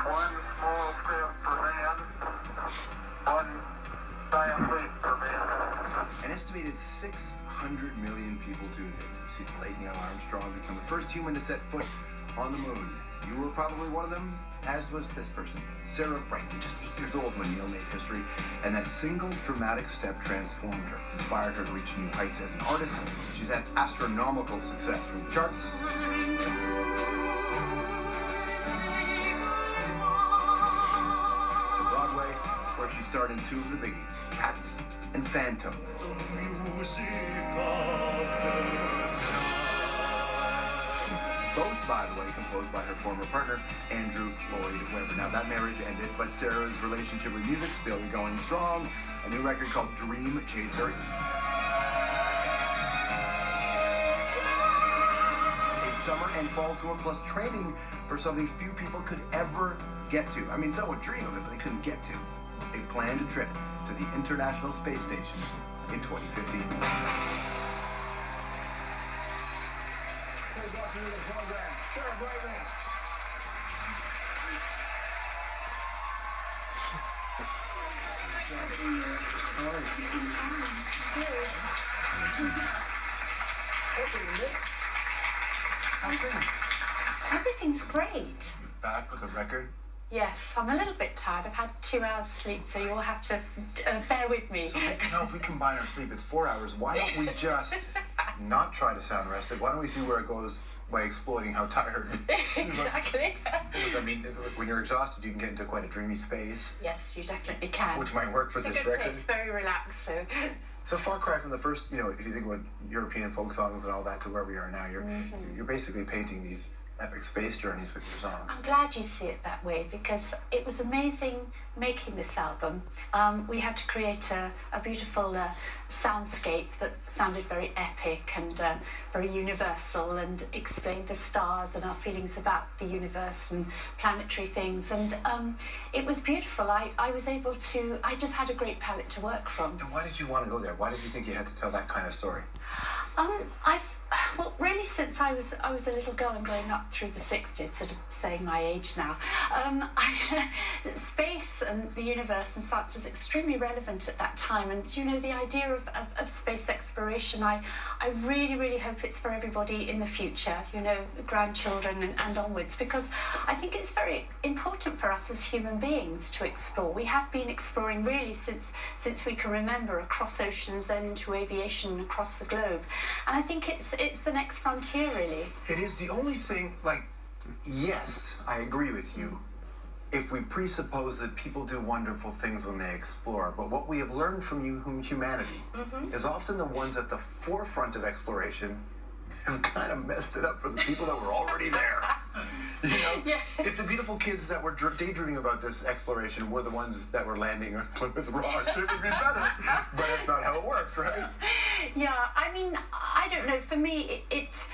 One small step for man, one giant leap for man. An estimated 600 million people tuned in to see the late Neil Armstrong become the first human to set foot on the moon. You were probably one of them, as was this person, Sarah Brightman, just 8 years old when Neil made history, and that single dramatic step transformed her, inspired her to reach new heights as an artist. She's had astronomical success through the charts. To Broadway, where she starred in 2 of the biggies, Cats and Phantom. Both, by the way, composed by her former partner, Andrew Lloyd Webber. Now, that marriage ended, but Sarah's relationship with music still going strong. A new record called Dream Chaser. A summer and fall tour, plus training for something few people could ever get to. I mean, some would dream of it, but they couldn't get to. They planned a trip to the International Space Station in 2015. Welcome to the program, Sarah Brightman. How's things? Everything's great. Back with a record? Yes, I'm a little bit tired. I've had 2 hours sleep, so you'll have to bear with me. So, if we combine our sleep, it's 4 hours. Why don't we just not try to sound rested? Why don't we see where it goes by exploiting how tired? Exactly. Because, I mean, when you're exhausted, you can get into quite a dreamy space. Yes, you definitely can. Which might work for it's this a good record. It's very relaxed, so. It's a far cry from the first, if you think about European folk songs and all that to where we are now. You're basically painting these epic space journeys with your songs. I'm glad you see it that way, because it was amazing making this album. We had to create a beautiful soundscape that sounded very epic and very universal, and explained the stars and our feelings about the universe and planetary things. And it was beautiful. I was able to, I just had a great palette to work from. And why did you want to go there? Why did you think you had to tell that kind of story? Well, really, since I was a little girl and growing up through the 60s, sort of saying my age now, space and the universe and science was extremely relevant at that time. And, the idea of space exploration, I really, really hope it's for everybody in the future, grandchildren and onwards, because I think it's very important for us as human beings to explore. We have been exploring really since we can remember, across oceans and into aviation across the globe. And I think it's the next frontier, really. It is the only thing, yes, I agree with you, if we presuppose that people do wonderful things when they explore. But what we have learned from humanity is often the ones at the forefront of exploration have kind of messed it up for the people that were already there. Yes. If the beautiful kids that were daydreaming about this exploration were the ones that were landing on Plymouth Rock, it would be better. But that's not how it works, right? Yeah, I mean, I don't know. For me, it's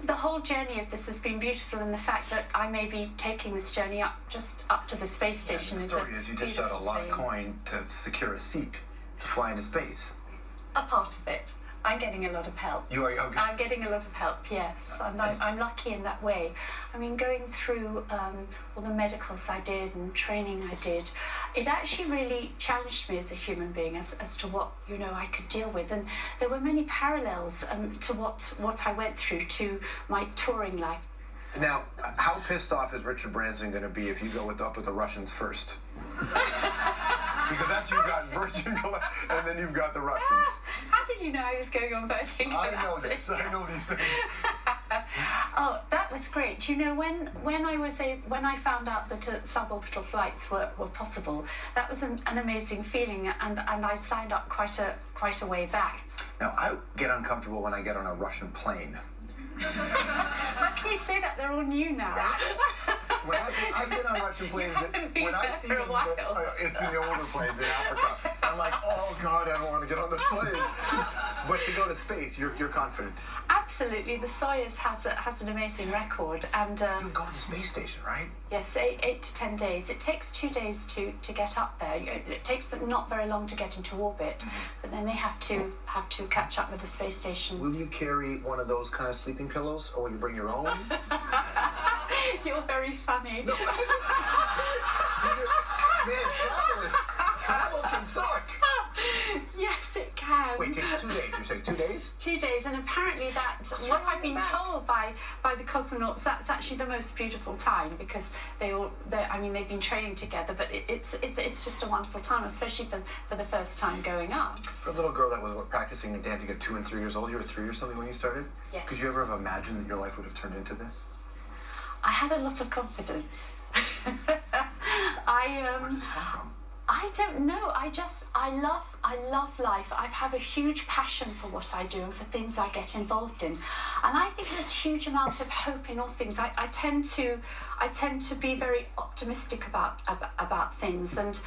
the whole journey of this has been beautiful, and the fact that I may be taking this journey up to the space station. The story is you just got a lot of coin to secure a seat to fly into space. A part of it. I'm getting a lot of help. You are? Okay. I'm getting a lot of help, yes. And I'm lucky in that way. I mean, going through all the medicals I did and training I did, it actually really challenged me as a human being as to what, I could deal with. And there were many parallels to what I went through to my touring life. Now, how pissed off is Richard Branson going to be if you go up with the Russians first? Because that's you've got Virgin and then you've got the Russians. How did you know I was going on Virgin Galactic? I know this. I know these things. Oh, that was great. When I found out that suborbital flights were possible, that was an amazing feeling, and I signed up quite a way back. Now, I get uncomfortable when I get on a Russian plane. How can you say that? They're all new now. I've been on Russian planes. When I see them, it's the older planes in Africa, I'm like, oh God, I don't want to get on this plane. But to go to space, you're confident. Absolutely. The Soyuz has an amazing record, and you go to the space station, right? Yes, 8 to 10 days. It takes 2 days to get up there. It takes not very long to get into orbit, but then they have to catch up with the space station. Will you carry one of those kind of sleeping pillows, or will you bring your own? You're very funny. No. Man, travel can suck. Yes, it can. Wait, it takes 2 days. You're saying 2 days? 2 days, and apparently what I've been told by the cosmonauts, that's actually the most beautiful time, because they've been training together, but it's just a wonderful time, especially for the first time going up. For a little girl that was practicing and dancing at 2 and 3 years old, you were 3 or something when you started? Yes. Could you ever have imagined that your life would have turned into this? I had a lot of confidence. Where did it come from? I don't know. I love life. I have a huge passion for what I do and for things I get involved in, and I think there's a huge amount of hope in all things. I tend to be very optimistic about things, and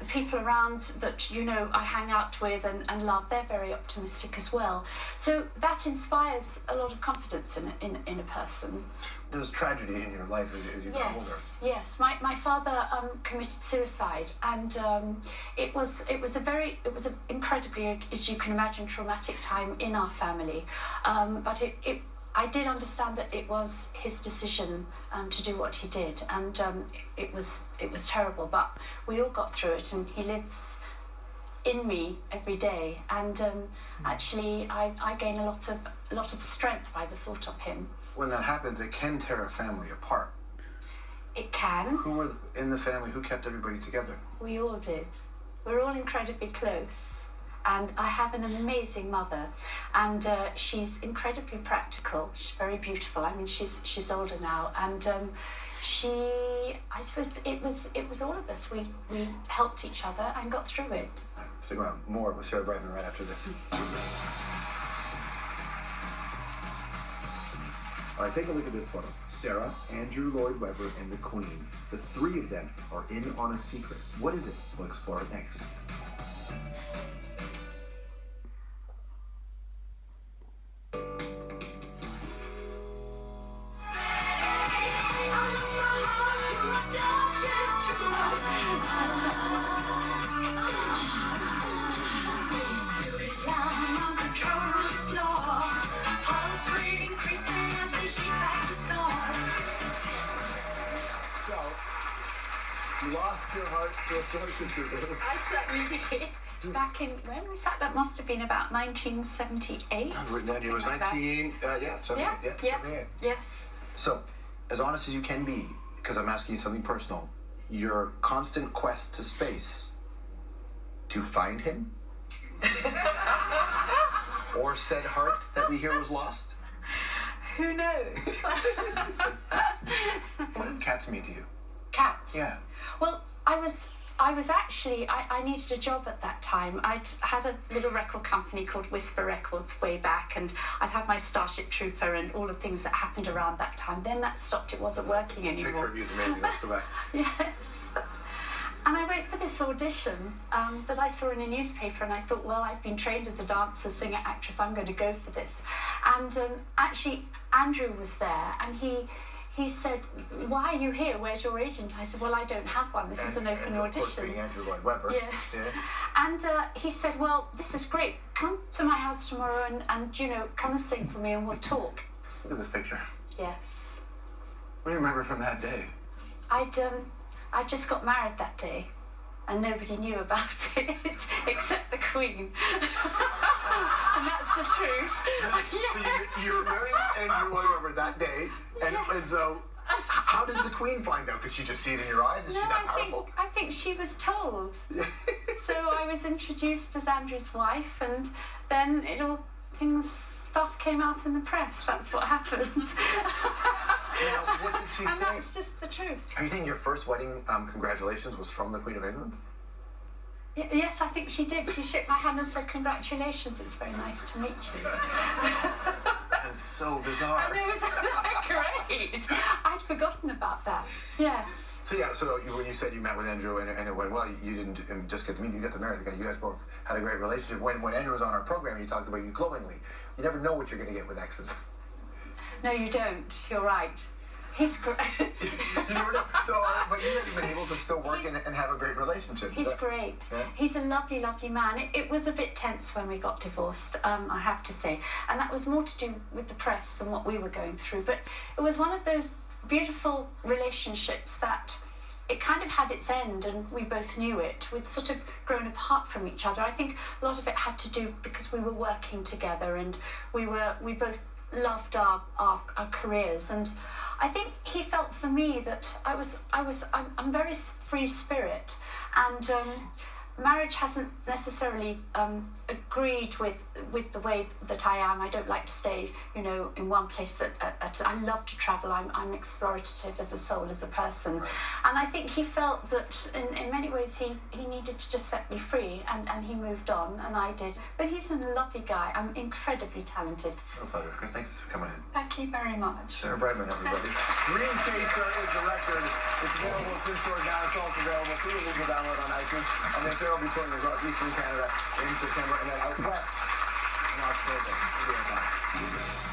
people around that I hang out with and love, they're very optimistic as well. So that inspires a lot of confidence in a person. There's tragedy in your life as you got older. Yes. My father committed suicide, and it was an incredibly, as you can imagine, traumatic time in our family. But I did understand that it was his decision to do what he did, and it was terrible. But we all got through it, and he lives in me every day. And actually, I gain a lot of strength by the thought of him. When that happens, it can tear a family apart. It can. Who were in the family? Who kept everybody together? We all did. We're all incredibly close. And I have an amazing mother, and she's incredibly practical. She's very beautiful. I mean, she's older now, and I suppose it was all of us. We helped each other and got through it. All right, stick around. More with Sarah Brightman right after this. All right, take a look at this photo. Sarah, Andrew Lloyd Webber, and the Queen. The three of them are in on a secret. What is it? We'll explore it next. You lost your heart to a stormtrooper. I certainly did. Back in, when was that? That must have been about 1978. It was 19, 78. Yeah. Yes. So, as honest as you can be, because I'm asking you something personal, your constant quest to space, to find him? Or said heart that we hear was lost? Who knows? What did cats mean to you? Cats? Yeah. Well, I was actually, I needed a job at that time. I'd had a little record company called Whisper Records way back, and I'd had my Starship Trooper and all the things that happened around that time. Then that stopped, it wasn't working anymore. Picture of you is amazing, let's go back. Yes. And I went for this audition that I saw in a newspaper, and I thought, well, I've been trained as a dancer, singer, actress, I'm going to go for this. And actually, Andrew was there, and he said, why are you here? Where's your agent? I said, well, I don't have one. This is an open audition. Of course, being Andrew Lloyd Webber. Yes. Yeah. And he said, well, this is great. Come to my house tomorrow and come and sing for me and we'll talk. Look at this picture. Yes. What do you remember from that day? I just got married that day, and nobody knew about it except the Queen. And that's the truth. Yes. So you were married Andrew Lloyd Webber that day, and Yes. it was, how did the Queen find out? Could she just see it in your eyes? Is she that powerful? I think she was told. So I was introduced as Andrew's wife, and then stuff came out in the press. That's what happened. Now, what did she And say? that's just the truth. Are you saying your first wedding congratulations was from the Queen of England? Yes, I think she did. She shook my hand and said, congratulations, it's very nice to meet you. That is so bizarre. I know, isn't that great? I'd forgotten about that. Yes. So when you said you met with Andrew and it went well, you didn't just get to meet him, you got to marry the guy. You guys both had a great relationship. When Andrew was on our program, he talked about you glowingly. You never know what you're going to get with exes. No, you don't. You're right. He's great. You never know. So, but you have been able to still work and have a great relationship. He's great. Yeah? He's a lovely, lovely man. It was a bit tense when we got divorced, I have to say. And that was more to do with the press than what we were going through. But it was one of those beautiful relationships that it kind of had its end, and we both knew it. We'd sort of grown apart from each other. I think a lot of it had to do because we were working together, and we both loved our careers. And I think he felt for me that I'm very free spirit, and marriage hasn't necessarily agreed with the way that I am. I don't like to stay, you know, in one place. I love to travel. I'm explorative as a soul, as a person. And I think he felt that in many ways he needed to just set me free, and he moved on, and I did. But he's a lovely guy. I'm incredibly talented. No pleasure. Thanks for coming in. Thank you very much. Sarah Brightman, everybody. Dream Chaser is the record. It's available at in-store now. It's also available free to download on iTunes. And then Sarah will be touring across Eastern Canada in September, and then out west in October. We'll be right back.